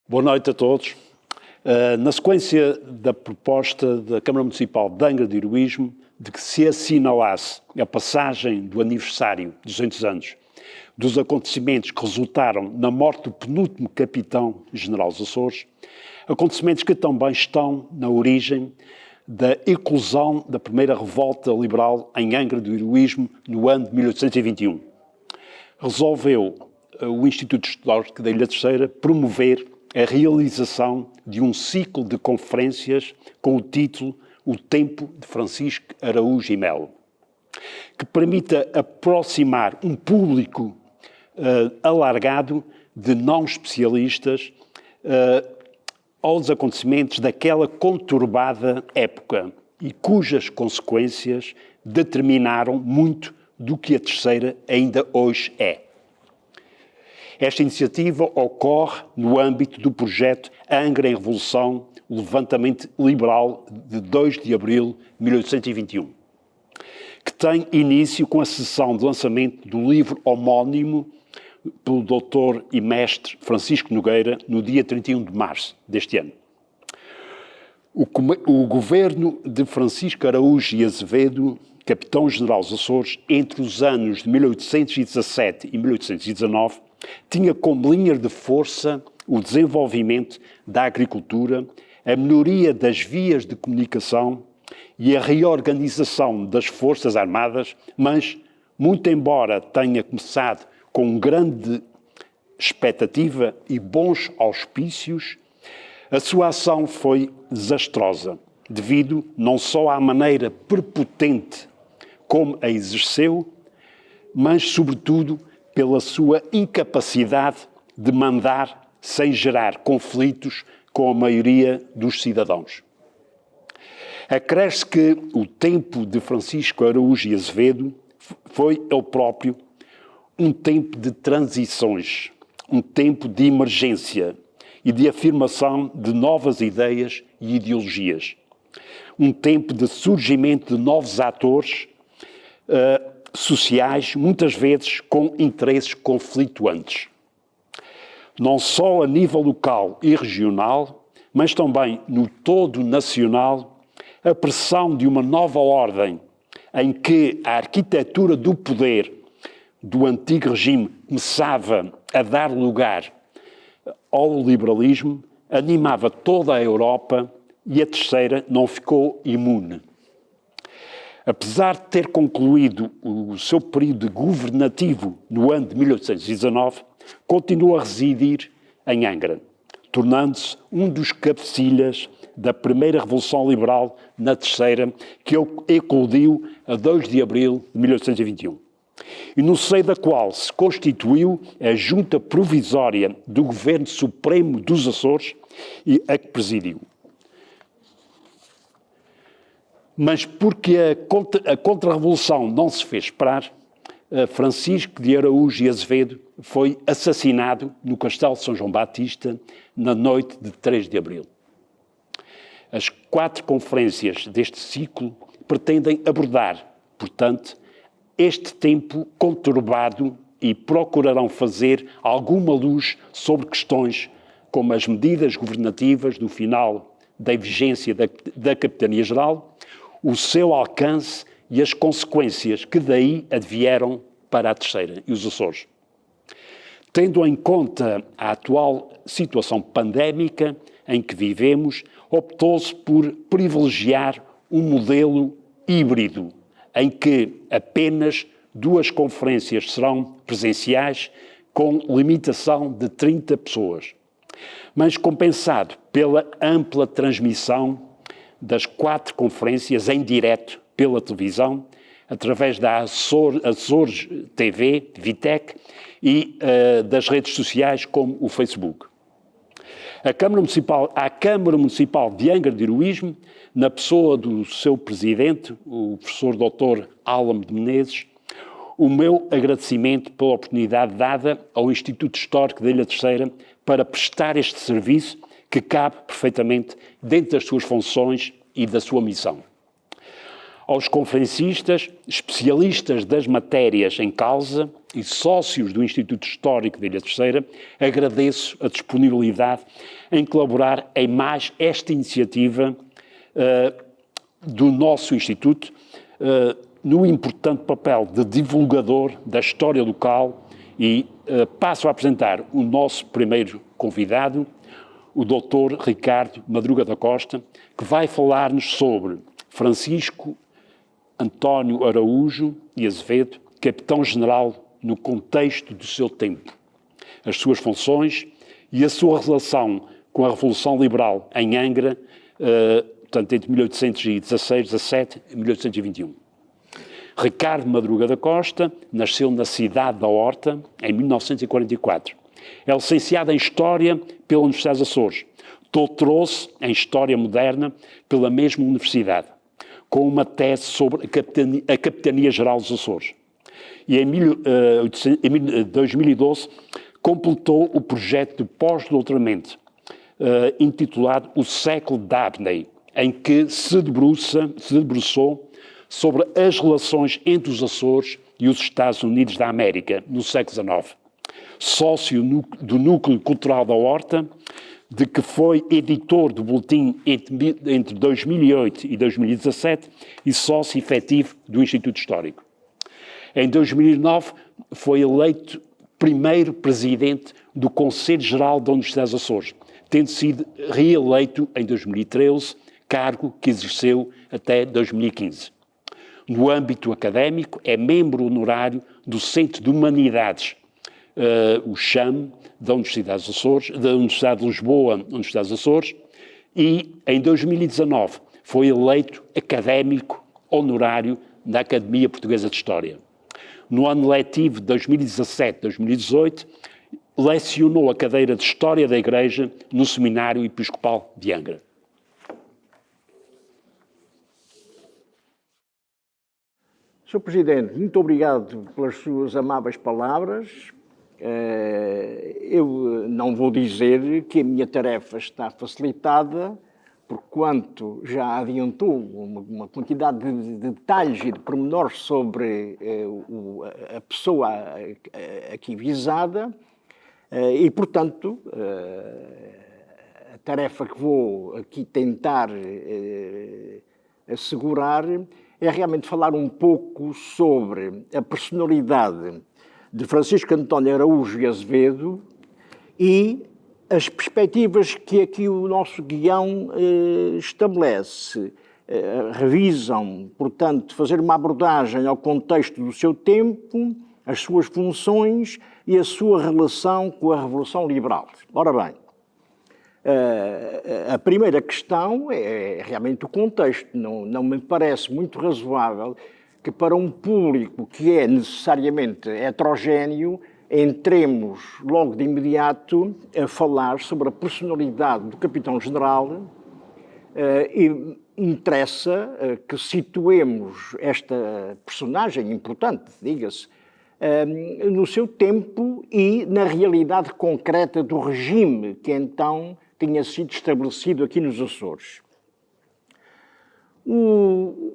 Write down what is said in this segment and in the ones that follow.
Boa noite a todos. Na sequência da proposta da Câmara Municipal de Angra do Heroísmo de que se assinalasse a passagem do aniversário de 200 anos dos acontecimentos que resultaram na morte do penúltimo capitão-general dos Açores, acontecimentos que também estão na origem da eclosão da primeira revolta liberal em Angra do Heroísmo no ano de 1821. Resolveu o Instituto Histórico da Ilha Terceira promover a realização de um ciclo de conferências com o título O Tempo de Francisco Araújo e Melo, que permita aproximar um público alargado de não especialistas aos acontecimentos daquela conturbada época e cujas consequências determinaram muito do que a Terceira ainda hoje é. Esta iniciativa ocorre no âmbito do projeto Angra em Revolução, o levantamento liberal de 2 de abril de 1821, que tem início com a sessão de lançamento do livro homónimo pelo doutor e mestre Francisco Nogueira no dia 31 de março deste ano. O governo de Francisco Araújo e Azevedo, capitão-general dos Açores, entre os anos de 1817 e 1819, tinha como linha de força o desenvolvimento da agricultura, a melhoria das vias de comunicação e a reorganização das forças armadas, mas, muito embora tenha começado com grande expectativa e bons auspícios, a sua ação foi desastrosa, devido não só à maneira prepotente como a exerceu, mas, sobretudo, pela sua incapacidade de mandar sem gerar conflitos com a maioria dos cidadãos. Acresce que o tempo de Francisco Araújo e Azevedo foi ele próprio um tempo de transições, um tempo de emergência e de afirmação de novas ideias e ideologias. Um tempo de surgimento de novos atores sociais, muitas vezes com interesses conflituantes. Não só a nível local e regional, mas também no todo nacional, a pressão de uma nova ordem em que a arquitetura do poder do antigo regime começava a dar lugar ao liberalismo, animava toda a Europa e a Terceira não ficou imune. Apesar de ter concluído o seu período governativo no ano de 1819, continua a residir em Angra, tornando-se um dos cabecilhas da primeira Revolução Liberal na Terceira, que eclodiu a 2 de abril de 1821, e no seio da qual se constituiu a Junta Provisória do Governo Supremo dos Açores e a que presidiu. Mas porque a contra-revolução não se fez esperar, Francisco de Araújo e Azevedo foi assassinado no Castelo de São João Batista na noite de 3 de abril. As 4 conferências deste ciclo pretendem abordar, portanto, este tempo conturbado e procurarão fazer alguma luz sobre questões como as medidas governativas do final da vigência da Capitania-Geral, o seu alcance e as consequências que daí advieram para a Terceira e os Açores. Tendo em conta a atual situação pandémica em que vivemos, optou-se por privilegiar um modelo híbrido, em que apenas 2 conferências serão presenciais, com limitação de 30 pessoas, mas compensado pela ampla transmissão das 4 conferências em direto pela televisão, através da Açores TV, Vitec, e das redes sociais como o Facebook. A Câmara Municipal de Angra do Heroísmo, na pessoa do seu presidente, o professor Dr. Álamo de Menezes, o meu agradecimento pela oportunidade dada ao Instituto Histórico da Ilha Terceira para prestar este serviço que cabe perfeitamente dentro das suas funções e da sua missão. Aos conferencistas, especialistas das matérias em causa e sócios do Instituto Histórico de Ilha Terceira, agradeço a disponibilidade em colaborar em mais esta iniciativa do nosso Instituto, no importante papel de divulgador da história local e passo a apresentar o nosso primeiro convidado, o Dr. Ricardo Madruga da Costa, que vai falar-nos sobre Francisco António Araújo e Azevedo, capitão-general no contexto do seu tempo, as suas funções e a sua relação com a Revolução Liberal em Angra, portanto, entre 1816-17 e 1821. Ricardo Madruga da Costa nasceu na cidade da Horta, em 1944. É licenciado em História pela Universidade dos Açores. Doutorou-se em História Moderna pela mesma universidade, com uma tese sobre a Capitania Geral dos Açores. E em 2012 completou o projeto de pós-doutoramento intitulado O Século de Abney, em que se debruçou sobre as relações entre os Açores e os Estados Unidos da América no século XIX. Sócio do Núcleo Cultural da Horta, de que foi editor do boletim entre 2008 e 2017 e sócio efetivo do Instituto Histórico. Em 2009 foi eleito primeiro presidente do Conselho Geral da Universidade dos Açores, tendo sido reeleito em 2013, cargo que exerceu até 2015. No âmbito académico, é membro honorário do Centro de Humanidades, o CHAM, da Universidade dos Açores, da Universidade de Lisboa, Universidade dos Açores, e em 2019 foi eleito académico honorário da Academia Portuguesa de História. No ano letivo de 2017-2018, lecionou a cadeira de História da Igreja no Seminário Episcopal de Angra. Sr. Presidente, muito obrigado pelas suas amáveis palavras. Eu não vou dizer que a minha tarefa está facilitada, porquanto já adiantou uma quantidade de detalhes e de pormenores sobre a pessoa aqui visada e, portanto, a tarefa que vou aqui tentar assegurar é realmente falar um pouco sobre a personalidade de Francisco António Araújo e Azevedo e as perspectivas que aqui o nosso guião estabelece. Revisam, portanto, fazer uma abordagem ao contexto do seu tempo, as suas funções e a sua relação com a Revolução Liberal. Ora bem, a primeira questão é realmente o contexto. Não me parece muito razoável que para um público que é necessariamente heterogéneo entremos logo de imediato a falar sobre a personalidade do Capitão-General e interessa que situemos esta personagem importante, diga-se, no seu tempo e na realidade concreta do regime que então tinha sido estabelecido aqui nos Açores. O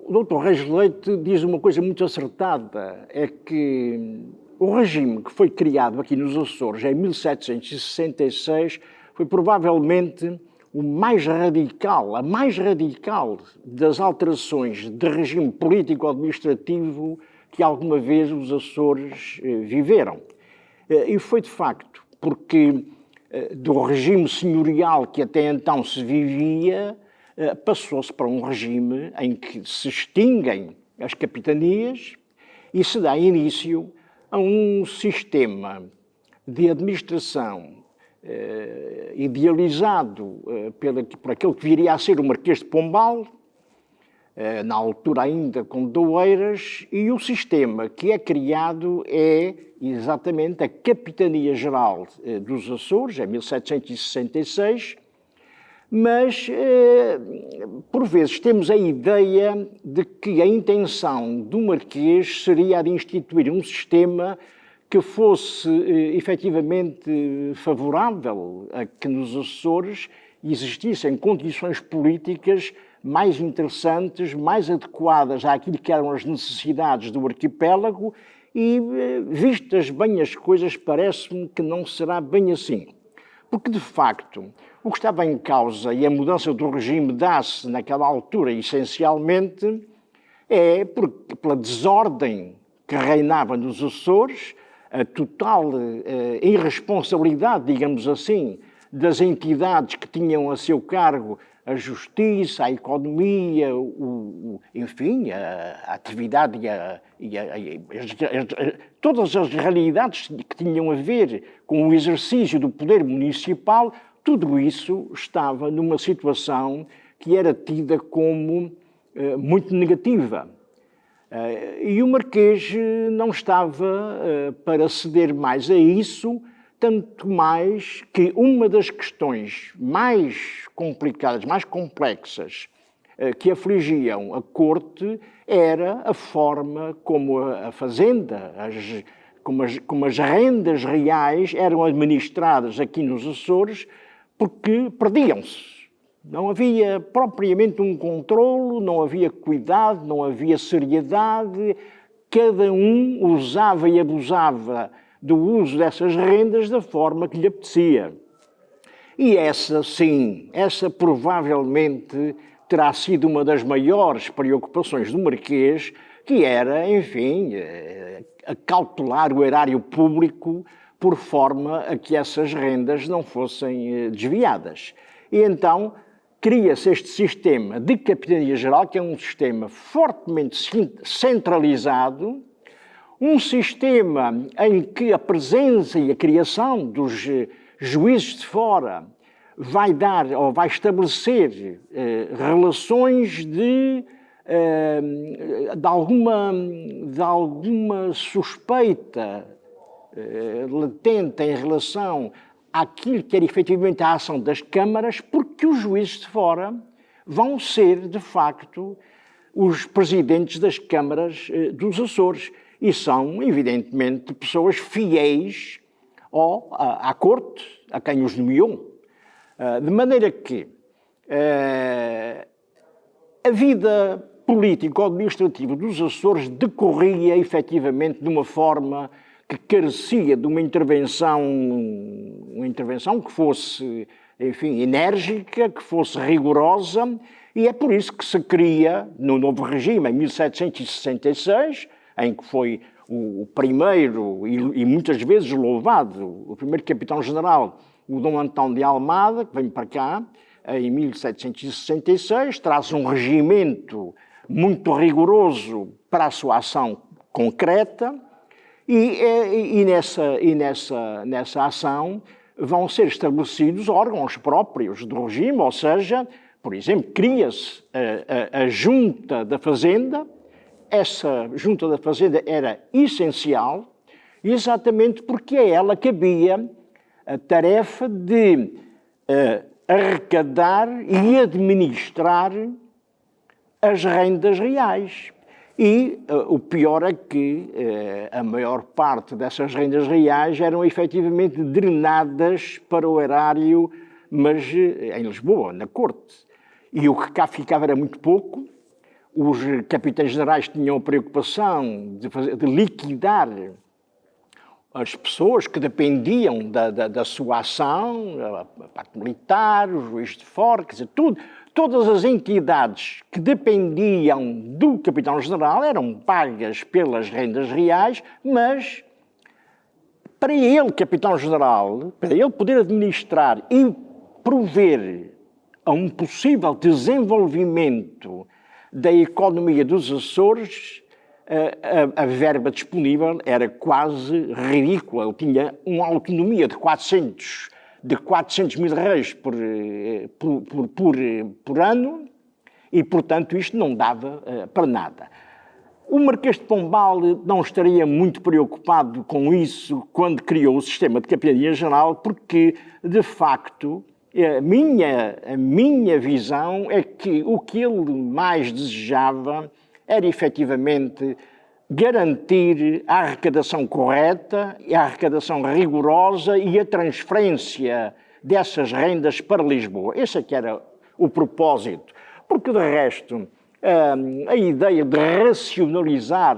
Dr. Reis Leite diz uma coisa muito acertada, é que o regime que foi criado aqui nos Açores em 1766 foi provavelmente a mais radical das alterações de regime político-administrativo que alguma vez os Açores viveram. E foi de facto porque do regime senhorial que até então se vivia, passou-se para um regime em que se extinguem as capitanias e se dá início a um sistema de administração idealizado por aquele que viria a ser o Marquês de Pombal, na altura ainda com Doeiras, e o sistema que é criado é exatamente a Capitania Geral dos Açores, em 1766, mas, por vezes, temos a ideia de que a intenção do Marquês seria a de instituir um sistema que fosse efetivamente favorável a que nos Açores existissem condições políticas mais interessantes, mais adequadas àquilo que eram as necessidades do arquipélago e, vistas bem as coisas, parece-me que não será bem assim. Porque, de facto, o que estava em causa e a mudança do regime dá-se naquela altura, essencialmente, pela desordem que reinava nos Açores, a total irresponsabilidade, digamos assim, das entidades que tinham a seu cargo a justiça, a economia, enfim, a atividade todas as realidades que tinham a ver com o exercício do poder municipal, tudo isso estava numa situação que era tida como muito negativa. E o Marquês não estava para ceder mais a isso, tanto mais que uma das questões mais complicadas, mais complexas, que afligiam a corte era a forma como a fazenda, como as rendas reais eram administradas aqui nos Açores, porque perdiam-se. Não havia propriamente um controlo, não havia cuidado, não havia seriedade. Cada um usava e abusava do uso dessas rendas da forma que lhe apetecia. E essa, sim, essa provavelmente terá sido uma das maiores preocupações do Marquês, que era, enfim, acautelar o erário público por forma a que essas rendas não fossem desviadas. E então cria-se este sistema de capitania geral, que é um sistema fortemente centralizado, um sistema em que a presença e a criação dos juízes de fora vai dar ou vai estabelecer relações de alguma suspeita latente em relação àquilo que era efetivamente a ação das câmaras, porque os juízes de fora vão ser, de facto, os presidentes das câmaras dos Açores e são, evidentemente, pessoas fiéis à corte, a quem os nomeou. De maneira que a vida político-administrativa dos Açores decorria efetivamente de uma forma que carecia de uma intervenção que fosse, enfim, enérgica, que fosse rigorosa, e é por isso que se cria, no novo regime, em 1766, em que foi o primeiro e muitas vezes louvado, o primeiro capitão-general, o Dom Antão de Almada, que vem para cá, em 1766, traz um regimento muito rigoroso para a sua ação concreta, e nessa ação vão ser estabelecidos órgãos próprios do regime, ou seja, por exemplo, cria-se a Junta da Fazenda. Essa Junta da Fazenda era essencial, exatamente porque a ela cabia a tarefa de arrecadar e administrar as rendas reais. E o pior é que a maior parte dessas rendas reais eram efetivamente drenadas para o erário, mas em Lisboa, na corte. E o que cá ficava era muito pouco. Os capitães-generais tinham a preocupação de liquidar as pessoas que dependiam da sua ação, a parte militar, o juiz de fora, quer dizer, todas as entidades que dependiam do capitão-general eram pagas pelas rendas reais, mas para ele, capitão-general, para ele poder administrar e prover a um possível desenvolvimento da economia dos Açores, a verba disponível era quase ridícula. Ele tinha uma autonomia de 400 mil reais por ano e, portanto, isto não dava para nada. O Marquês de Pombal não estaria muito preocupado com isso quando criou o sistema de capitania geral, porque, de facto, a minha visão é que o que ele mais desejava era efetivamente garantir a arrecadação correta, a arrecadação rigorosa e a transferência dessas rendas para Lisboa. Esse é que era o propósito. porque de resto a ideia de racionalizar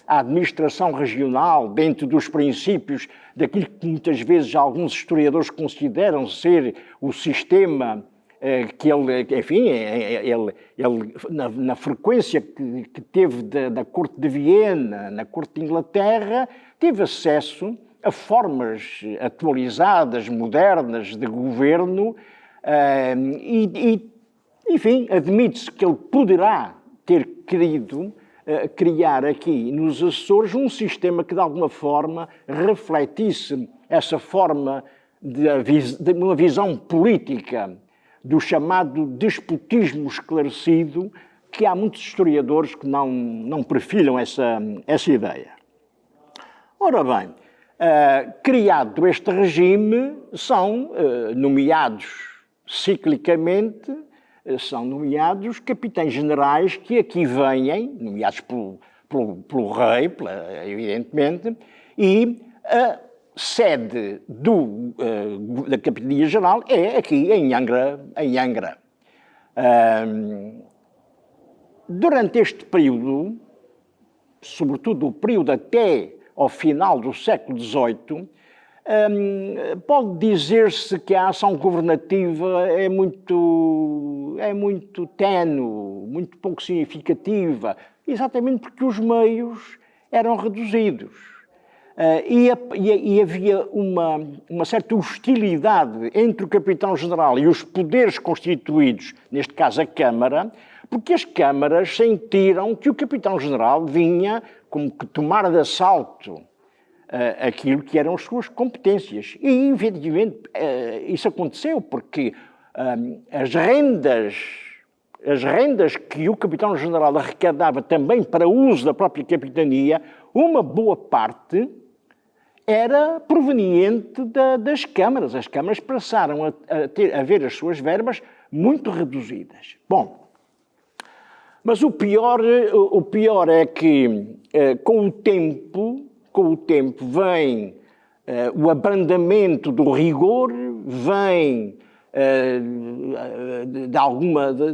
a administração regional dentro dos princípios daquilo que muitas vezes alguns historiadores consideram ser o sistema que ele, enfim, ele na frequência que teve da Corte de Viena, na Corte de Inglaterra, teve acesso a formas atualizadas, modernas de governo enfim, admite-se que ele poderá ter querido criar aqui nos Açores um sistema que de alguma forma refletisse essa forma de uma visão política do chamado despotismo esclarecido, que há muitos historiadores que não perfilham essa ideia. Ora bem, criado este regime, são nomeados ciclicamente, são nomeados capitães-generais que aqui vêm, nomeados pelo rei, evidentemente, e a sede da Capitania-Geral é aqui em Angra. Durante este período, sobretudo o período até ao final do século XVIII, pode dizer-se que a ação governativa é muito ténue, muito pouco significativa, exatamente porque os meios eram reduzidos. E havia uma certa hostilidade entre o capitão-general e os poderes constituídos, neste caso a Câmara, porque as câmaras sentiram que o capitão-general vinha como que tomar de assalto aquilo que eram as suas competências. E, evidentemente, isso aconteceu porque as rendas que o capitão-general arrecadava também para uso da própria capitania, uma boa parte era proveniente das câmaras. As câmaras passaram a ver as suas verbas muito reduzidas. Bom, mas o pior é que, com o tempo vem o abrandamento do rigor, vem, de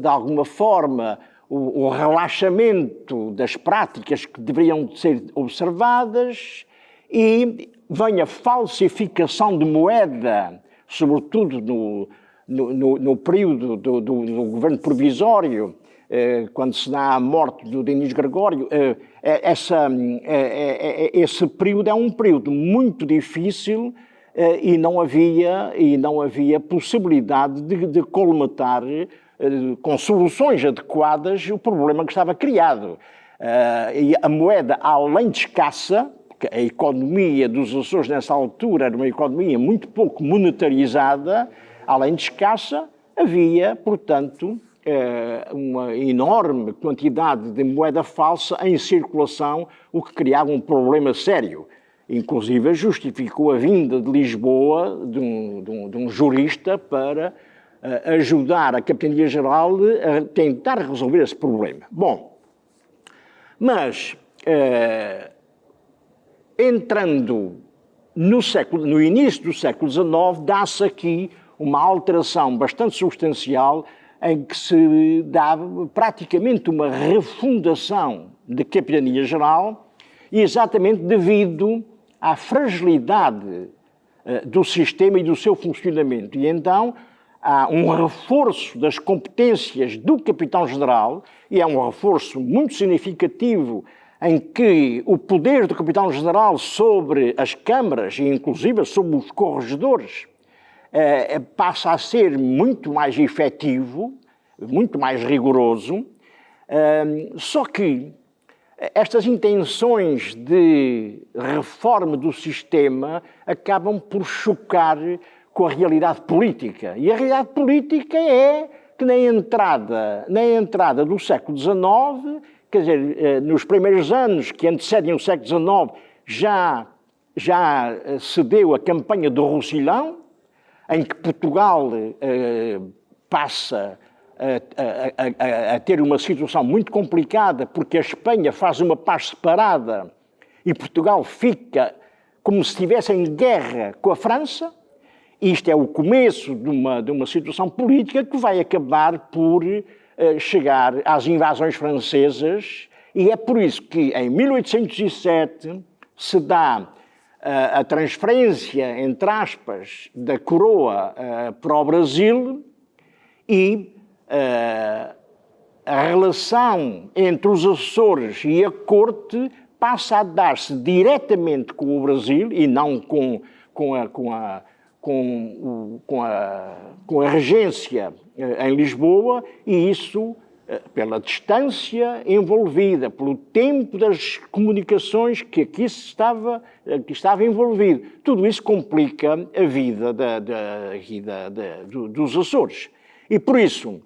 alguma forma, o relaxamento das práticas que deveriam ser observadas e vem a falsificação de moeda, sobretudo no período do governo provisório, quando se dá a morte do Denis Gregório. Esse período é um período muito difícil e não havia possibilidade de colmatar com soluções adequadas o problema que estava criado. E a moeda, além de escassa, porque a economia dos Açores nessa altura era uma economia muito pouco monetarizada, além de escassa, havia, portanto, uma enorme quantidade de moeda falsa em circulação, o que criava um problema sério. Inclusive, justificou a vinda de Lisboa de um jurista para ajudar a Capitania-Geral a tentar resolver esse problema. Bom, mas entrando no início do século XIX, dá-se aqui uma alteração bastante substancial em que se dá praticamente uma refundação da Capitania-Geral, exatamente devido à fragilidade do sistema e do seu funcionamento. E então há um reforço das competências do Capitão-General, e é um reforço muito significativo em que o poder do Capitão-General sobre as câmaras, e inclusive sobre os corregedores, passa a ser muito mais efetivo, muito mais rigoroso, só que estas intenções de reforma do sistema acabam por chocar com a realidade política. E a realidade política é que na entrada do século XIX, quer dizer, nos primeiros anos que antecedem o século XIX, já se deu a campanha do Roussillon, em que Portugal passa a ter uma situação muito complicada, porque a Espanha faz uma paz separada e Portugal fica como se estivesse em guerra com a França. Isto é o começo de uma situação política que vai acabar por chegar às invasões francesas, e é por isso que em 1807 se dá a transferência, entre aspas, da coroa para o Brasil e a relação entre os Açores e a corte passa a dar-se diretamente com o Brasil e não com a regência em Lisboa, e isso pela distância envolvida, pelo tempo das comunicações que aqui estava envolvido. Tudo isso complica a vida dos Açores. E por isso,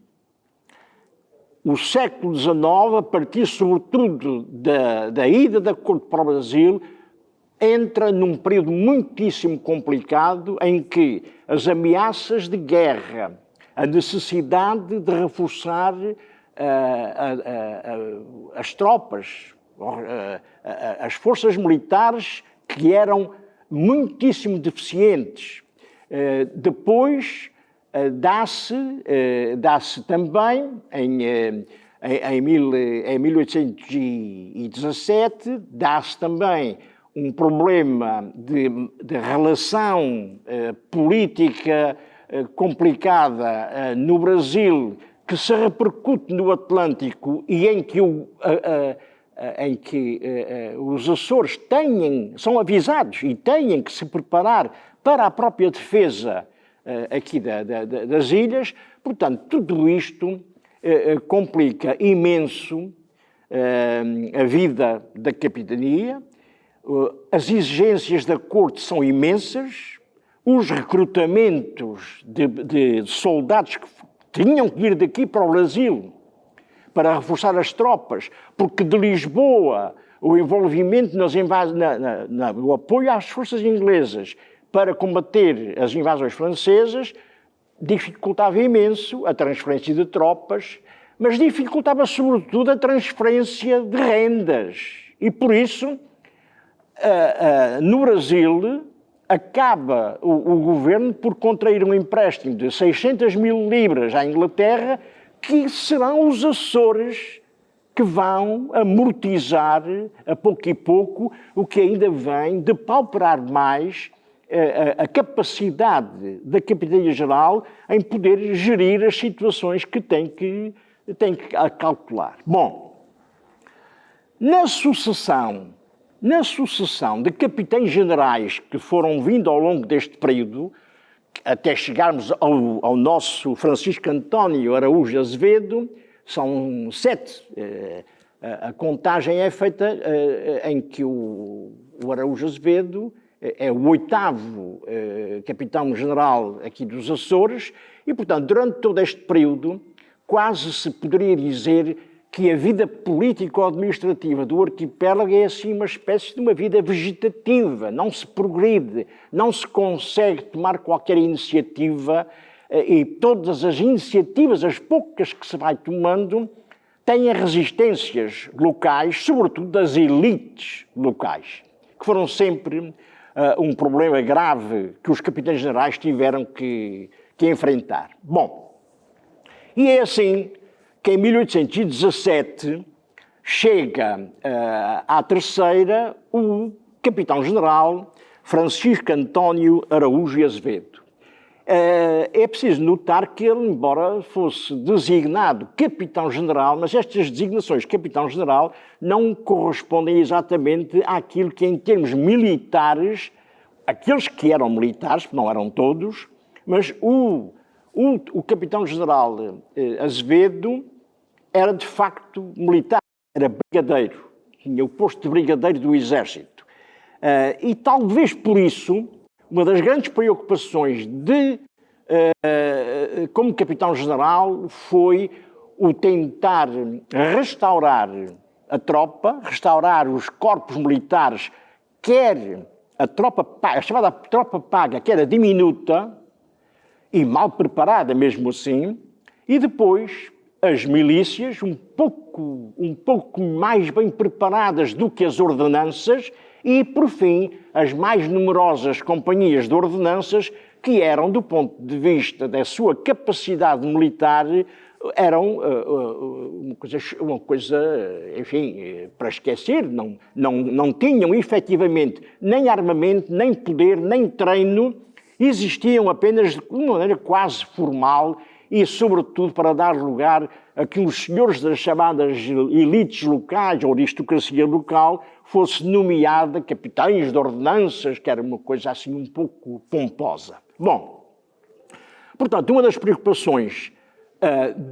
o século XIX, a partir sobretudo da ida da corte para o Brasil, entra num período muitíssimo complicado em que as ameaças de guerra, a necessidade de reforçar as tropas, as forças militares que eram muitíssimo deficientes. Depois dá-se também, em 1817, dá-se também um problema de relação política complicada no Brasil, que se repercute no Atlântico e em que os Açores são avisados e têm que se preparar para a própria defesa aqui das ilhas. Portanto, tudo isto complica imenso a vida da capitania. As exigências da corte são imensas, os recrutamentos de soldados que tinham que ir daqui para o Brasil para reforçar as tropas, porque de Lisboa o envolvimento o apoio às forças inglesas para combater as invasões francesas dificultava imenso a transferência de tropas, mas dificultava sobretudo a transferência de rendas. E por isso, no Brasil, acaba o governo por contrair um empréstimo de 600 mil libras à Inglaterra, que serão os Açores que vão amortizar a pouco e pouco o que ainda vem depauperar mais a capacidade da Capitania-Geral em poder gerir as situações que tem que calcular. Bom, na sucessão de capitães-generais que foram vindo ao longo deste período, até chegarmos ao nosso Francisco António Araújo Azevedo, são 7. A contagem é feita em que o Araújo Azevedo é o 8º capitão-general aqui dos Açores e, portanto, durante todo este período, quase se poderia dizer que a vida político-administrativa do arquipélago é assim uma espécie de uma vida vegetativa, não se progride, não se consegue tomar qualquer iniciativa e todas as iniciativas, as poucas que se vai tomando, têm resistências locais, sobretudo das elites locais, que foram sempre um problema grave que os capitães-generais tiveram que enfrentar. Bom, e é assim que em 1817 chega à terceira o capitão-general Francisco António Araújo Azevedo. É preciso notar que ele, embora fosse designado capitão-general, mas estas designações de capitão-general não correspondem exatamente àquilo que, em termos militares, aqueles que eram militares, não eram todos, mas o capitão-general Azevedo era de facto militar, era brigadeiro, tinha o posto de brigadeiro do Exército. E talvez por isso, uma das grandes preocupações como capitão-general foi o tentar restaurar a tropa, restaurar os corpos militares, quer a chamada tropa paga, que era diminuta e mal preparada mesmo assim, e depois as milícias, um pouco mais bem preparadas do que as ordenanças, e, por fim, as mais numerosas companhias de ordenanças, que eram, do ponto de vista da sua capacidade militar, eram uma coisa, enfim, para esquecer. Não tinham efetivamente nem armamento, nem poder, nem treino. Existiam apenas de uma maneira quase formal e, sobretudo, para dar lugar a que os senhores das chamadas elites locais, ou aristocracia local, fosse nomeada capitães de ordenanças, que era uma coisa assim um pouco pomposa. Bom, portanto, uma das preocupações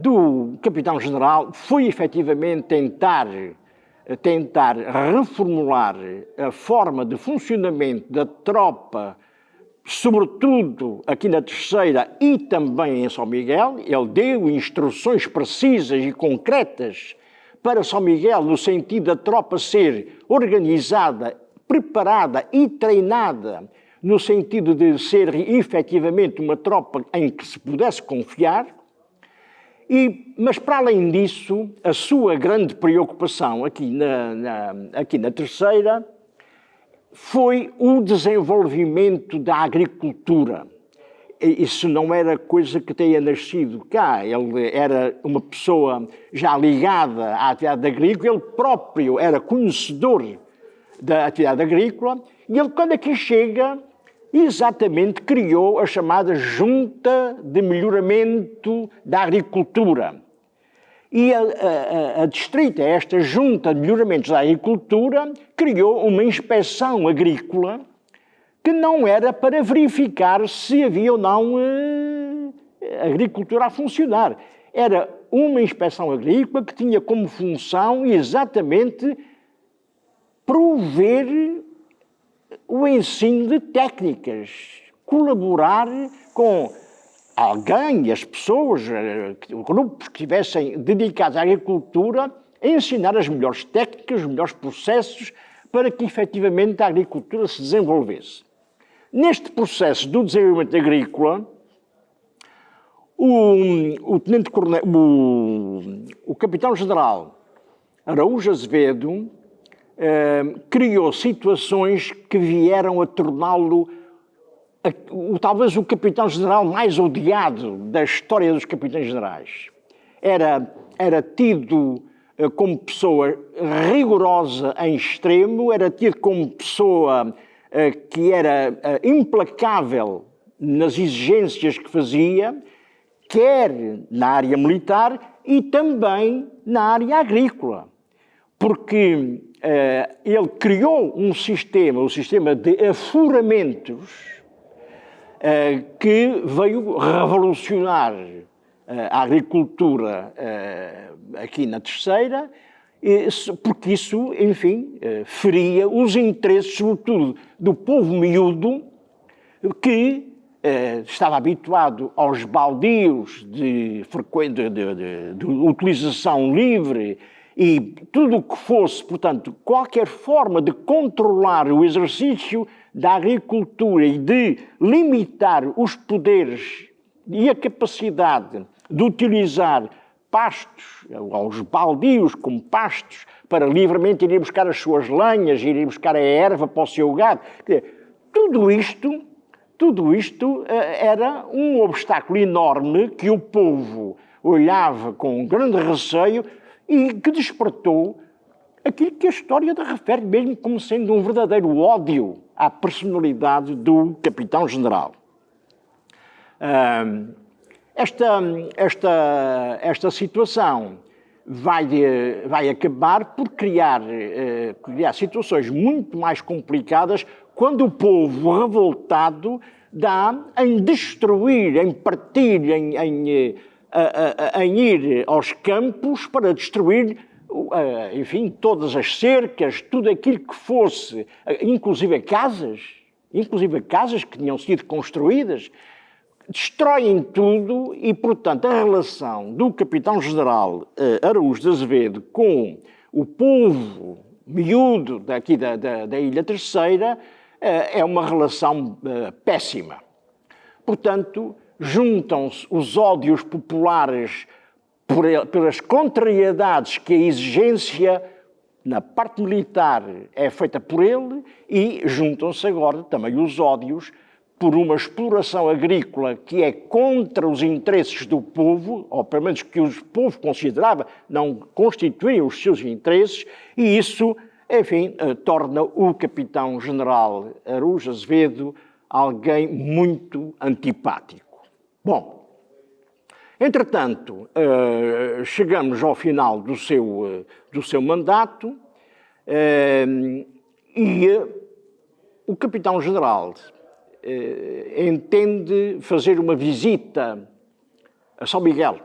do capitão-general foi efetivamente tentar reformular a forma de funcionamento da tropa, sobretudo aqui na Terceira e também em São Miguel. Ele deu instruções precisas e concretas para São Miguel, no sentido da tropa ser organizada, preparada e treinada, no sentido de ser efetivamente uma tropa em que se pudesse confiar. Mas, para além disso, a sua grande preocupação aqui na Terceira foi o desenvolvimento da agricultura. Isso não era coisa que tenha nascido cá. Ele era uma pessoa já ligada à atividade agrícola, ele próprio era conhecedor da atividade agrícola, e ele, quando aqui chega, exatamente criou a chamada Junta de Melhoramento da Agricultura. E adstrita a esta Junta de Melhoramentos da Agricultura criou uma inspeção agrícola que não era para verificar se havia ou não agricultura a funcionar. Era uma inspeção agrícola que tinha como função exatamente prover o ensino de técnicas, colaborar com alguém, as pessoas, grupos que estivessem dedicados à agricultura, a ensinar as melhores técnicas, os melhores processos, para que efetivamente a agricultura se desenvolvesse. Neste processo do desenvolvimento agrícola, o tenente-coronel, o capitão-general Araújo Azevedo criou situações que vieram a torná-lo talvez o capitão-general mais odiado da história dos capitães-generais. Era tido como pessoa rigorosa em extremo, era tido como pessoa que era implacável nas exigências que fazia, quer na área militar e também na área agrícola. Porque ele criou um sistema de afuramentos que veio revolucionar a agricultura aqui na Terceira, porque isso, enfim, feria os interesses, sobretudo, do povo miúdo que estava habituado aos baldios de utilização livre e tudo o que fosse, portanto, qualquer forma de controlar o exercício da agricultura e de limitar os poderes e a capacidade de utilizar pastos, aos baldios como pastos, para livremente irem buscar as suas lenhas, irem buscar a erva para o seu gado. Tudo isto era um obstáculo enorme que o povo olhava com grande receio e que despertou aquilo que a história refere mesmo como sendo um verdadeiro ódio à personalidade do capitão-general. Esta situação vai acabar por criar situações muito mais complicadas quando o povo revoltado dá em destruir, em partir, em ir aos campos para destruir, enfim, todas as cercas, tudo aquilo que fosse, inclusive casas que tinham sido construídas, destroem tudo e, portanto, a relação do capitão-general Araújo de Azevedo com o povo miúdo daqui da Ilha Terceira é uma relação péssima. Portanto, juntam-se os ódios populares pelas contrariedades que a exigência na parte militar é feita por ele e juntam-se agora também os ódios por uma exploração agrícola que é contra os interesses do povo, ou pelo menos que o povo considerava não constituíam os seus interesses, e isso, enfim, torna o capitão-general Araújo Azevedo alguém muito antipático. Bom, entretanto, chegamos ao final do seu mandato e o capitão-general entende fazer uma visita a São Miguel.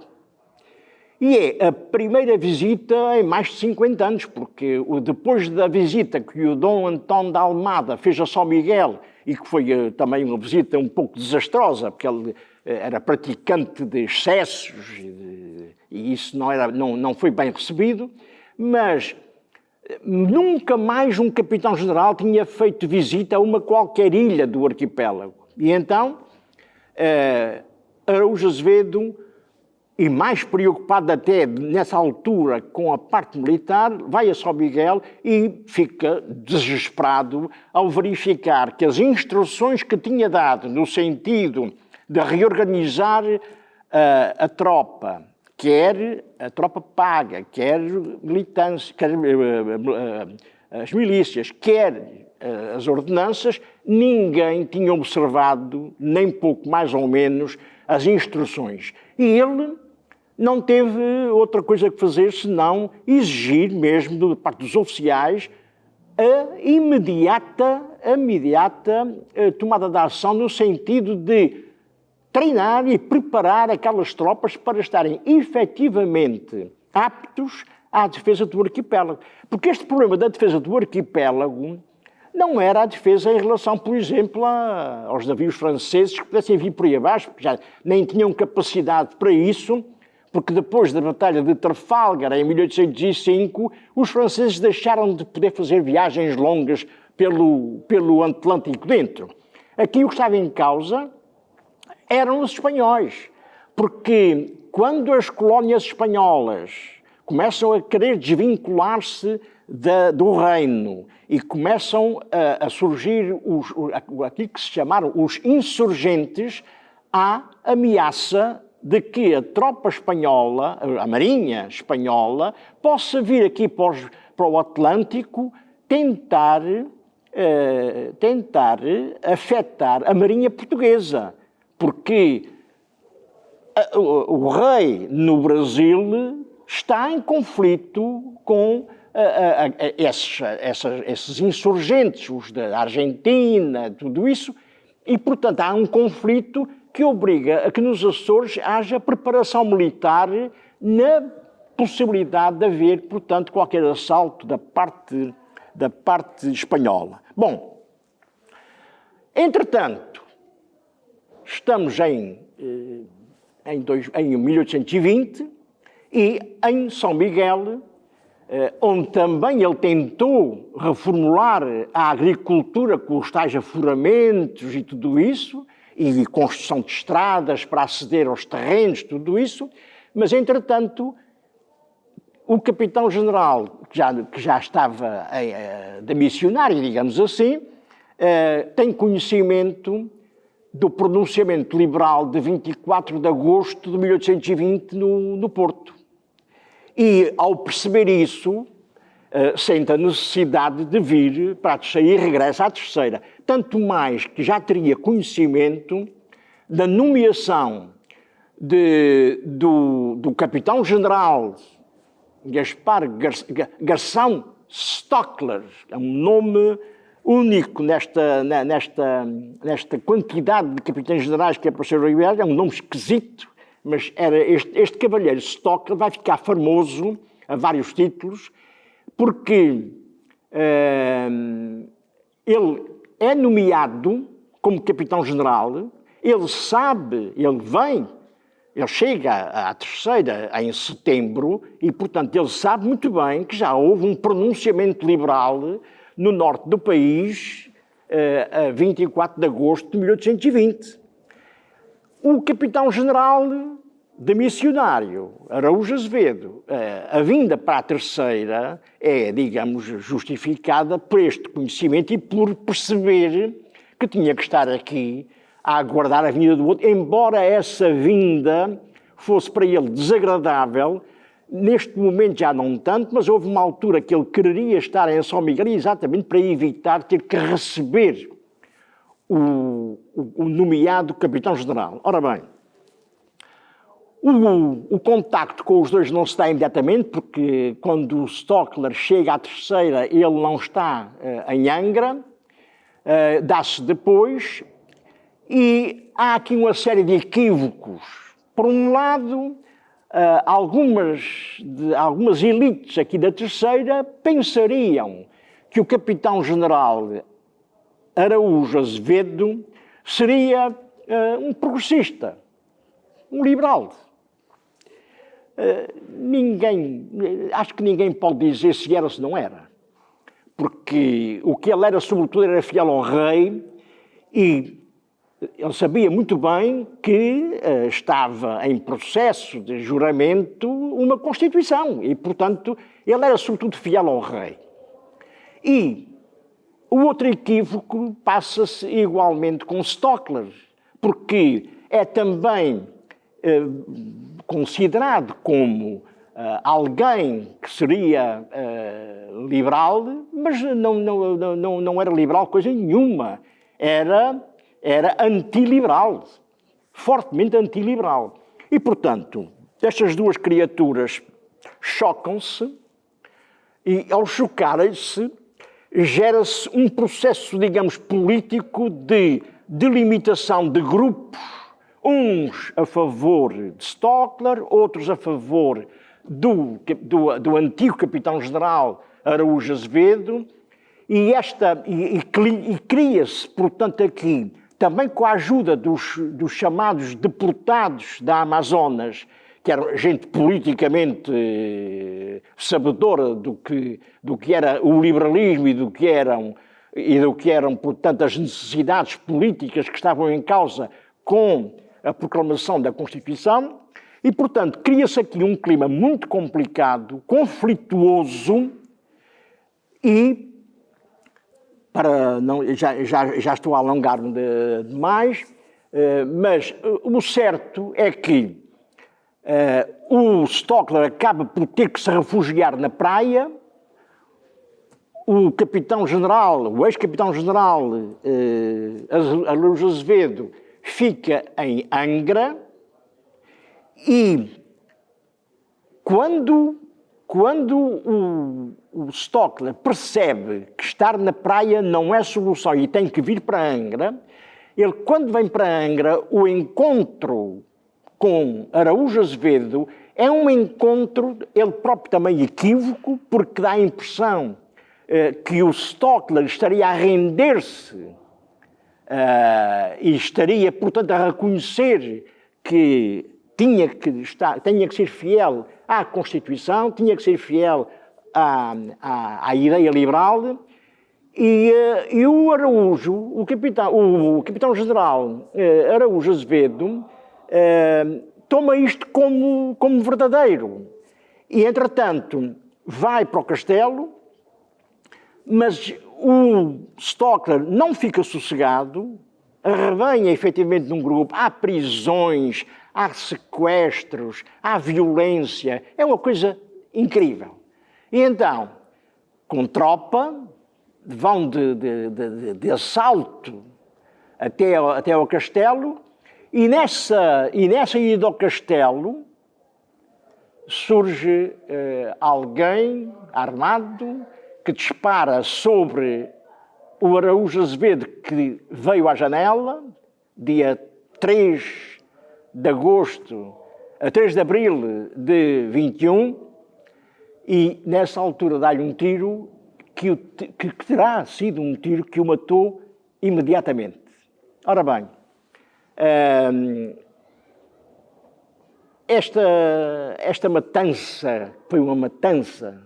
E é a primeira visita em mais de 50 anos, porque depois da visita que o Dom António de Almada fez a São Miguel, e que foi também uma visita um pouco desastrosa, porque ele era praticante de excessos, e isso não foi bem recebido, mas nunca mais um capitão-general tinha feito visita a uma qualquer ilha do arquipélago. E então, Araújo Azevedo, e mais preocupado até nessa altura com a parte militar, vai a São Miguel e fica desesperado ao verificar que as instruções que tinha dado no sentido de reorganizar a tropa, quer a tropa paga, quer militância, quer as milícias, quer as ordenanças, ninguém tinha observado, nem pouco mais ou menos, as instruções. E ele não teve outra coisa que fazer senão exigir mesmo, da parte dos oficiais, a imediata tomada de ação no sentido de treinar e preparar aquelas tropas para estarem efetivamente aptos à defesa do arquipélago. Porque este problema da defesa do arquipélago não era a defesa em relação, por exemplo, aos navios franceses que pudessem vir por aí abaixo, porque já nem tinham capacidade para isso, porque depois da Batalha de Trafalgar, em 1805, os franceses deixaram de poder fazer viagens longas pelo Atlântico dentro. Aqui o que estava em causa eram os espanhóis, porque quando as colónias espanholas começam a querer desvincular-se do reino e começam a surgir aquilo que se chamaram os insurgentes, há ameaça de que a tropa espanhola, a marinha espanhola, possa vir aqui para o Atlântico tentar afetar a marinha portuguesa, porque o rei no Brasil está em conflito com esses insurgentes, os da Argentina, tudo isso, e, portanto, há um conflito que obriga a que nos Açores haja preparação militar na possibilidade de haver, portanto, qualquer assalto da parte espanhola. Bom, entretanto, estamos em 1820 e em São Miguel, onde também ele tentou reformular a agricultura com os tais afuramentos e tudo isso, e construção de estradas para aceder aos terrenos, tudo isso, mas, entretanto, o capitão-general, que já estava de missionário, digamos assim, tem conhecimento do pronunciamento liberal de 24 de agosto de 1820 no Porto. E, ao perceber isso, sente a necessidade de vir para a terceira e regressa à terceira. Tanto mais que já teria conhecimento da nomeação do capitão-general Gaspar Garção Stockler, é um nome único nesta quantidade de capitães-generais que apareceram em Guiana, é um nome esquisito, mas era este cavalheiro Stockler vai ficar famoso a vários títulos, porque ele é nomeado como capitão-general, ele chega à terceira em setembro e, portanto, ele sabe muito bem que já houve um pronunciamento liberal no norte do país a 24 de agosto de 1820. O capitão-general de missionário, Araújo Azevedo, a vinda para a terceira é, digamos, justificada por este conhecimento e por perceber que tinha que estar aqui a aguardar a vinda do outro, embora essa vinda fosse para ele desagradável. Neste momento já não tanto, mas houve uma altura que ele queria estar em São Miguel exatamente para evitar ter que receber o nomeado capitão-general. Ora bem, o contacto com os dois não se dá imediatamente, porque quando o Stockler chega à terceira, ele não está em Angra, dá-se depois, e há aqui uma série de equívocos. Por um lado, algumas elites aqui da terceira pensariam que o capitão-general Araújo Azevedo seria um progressista, um liberal. Acho que ninguém pode dizer se era ou se não era, porque o que ele era, sobretudo, era fiel ao rei, e ele sabia muito bem que estava em processo de juramento uma Constituição e, portanto, ele era sobretudo fiel ao rei. E o outro equívoco passa-se igualmente com Stockler, porque é também considerado como alguém que seria liberal, mas não era liberal coisa nenhuma. Era antiliberal, fortemente antiliberal. E, portanto, estas duas criaturas chocam-se e, ao chocarem-se, gera-se um processo, digamos, político de delimitação de grupos, uns a favor de Stockler, outros a favor do antigo capitão-general Araújo Azevedo, e cria-se, portanto, aqui, também com a ajuda dos chamados deputados da Amazonas, que era gente politicamente sabedora do que era o liberalismo e do que eram, portanto, as necessidades políticas que estavam em causa com a proclamação da Constituição, e, portanto, cria-se aqui um clima muito complicado, conflituoso, e, já estou a alongar-me demais, mas o certo é que o Stockler acaba por ter que se refugiar na praia, o capitão-general, o ex-capitão-general Araújo Azevedo, fica em Angra, e quando o Stockler percebe que estar na praia não é solução e tem que vir para Angra, ele, quando vem para Angra, o encontro com Araújo Azevedo é um encontro, ele próprio também equívoco, porque dá a impressão que o Stockler estaria a render-se e estaria, portanto, a reconhecer que tinha que ser fiel à Constituição, tinha que ser fiel à ideia liberal, e o Araújo, o capitão-general Araújo Azevedo, toma isto como verdadeiro. E, entretanto, vai para o castelo, mas o Stockler não fica sossegado, arrebanha efetivamente num grupo, há prisões, há sequestros, há violência, é uma coisa incrível. E então, com tropa, vão de assalto até ao castelo, e nessa ida ao castelo surge alguém armado que dispara sobre o Araújo Azevedo, que veio à janela, dia 3 de agosto, a 3 de abril de 21, e nessa altura dá-lhe um tiro que terá sido um tiro que o matou imediatamente. Ora bem, esta matança foi uma matança,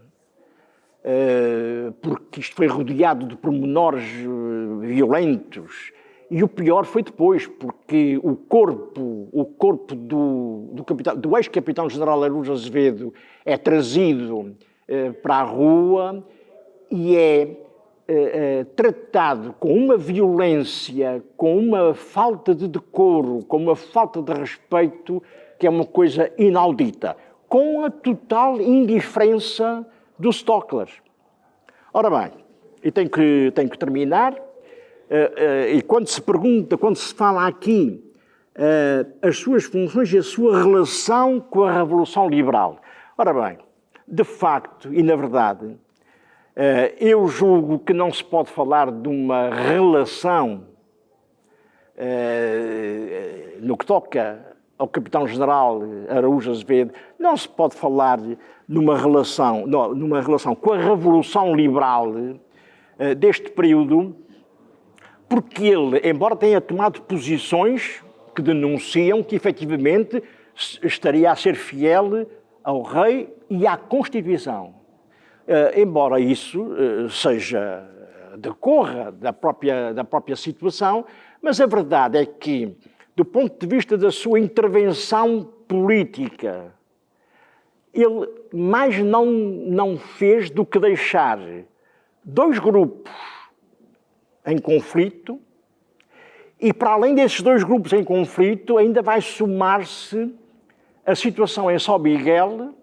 porque isto foi rodeado de pormenores violentos, e o pior foi depois, porque o corpo do ex-capitão-general Araújo Azevedo é trazido para a rua e é tratado com uma violência, com uma falta de decoro, com uma falta de respeito, que é uma coisa inaudita, com a total indiferença dos Stockler. Ora bem, e tenho que terminar, e quando se pergunta, quando se fala aqui as suas funções e a sua relação com a Revolução Liberal. Ora bem, de facto e na verdade, eu julgo que não se pode falar de uma relação no que toca ao Capitão-General Araújo Azevedo, não se pode falar numa relação com a Revolução Liberal deste período, porque ele, embora tenha tomado posições que denunciam que efetivamente estaria a ser fiel ao rei e à Constituição. Embora isso decorra da própria situação, mas a verdade é que, do ponto de vista da sua intervenção política, ele mais não fez do que deixar dois grupos em conflito, e para além desses dois grupos em conflito, ainda vai somar-se a situação em São Miguel,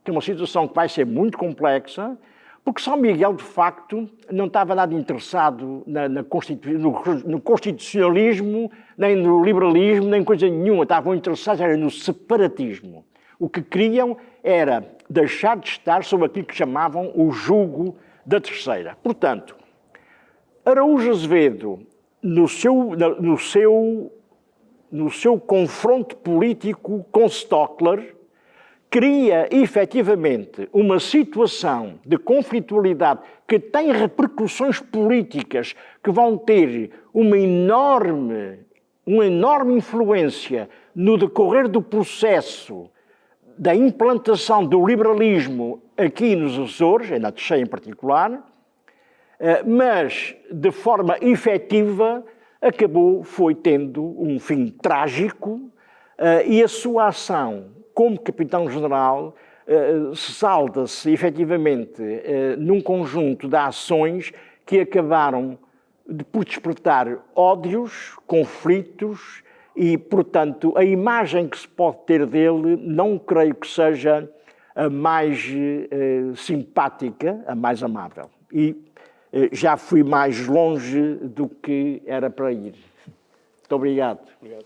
que é uma situação que vai ser muito complexa, porque São Miguel, de facto, não estava nada interessado no constitucionalismo, nem no liberalismo, nem coisa nenhuma. Estavam interessados era no separatismo. O que queriam era deixar de estar sob aquilo que chamavam o jugo da terceira. Portanto, Araújo Azevedo, no seu confronto político com Stockler, cria efetivamente uma situação de conflitualidade que tem repercussões políticas que vão ter uma enorme influência no decorrer do processo da implantação do liberalismo aqui nos Açores, na Teixeira em particular, mas de forma efetiva foi tendo um fim trágico e a sua ação como capitão-general salda-se efetivamente num conjunto de ações que acabaram por despertar ódios, conflitos e, portanto, a imagem que se pode ter dele não creio que seja a mais simpática, a mais amável. E já fui mais longe do que era para ir. Muito obrigado. Obrigado.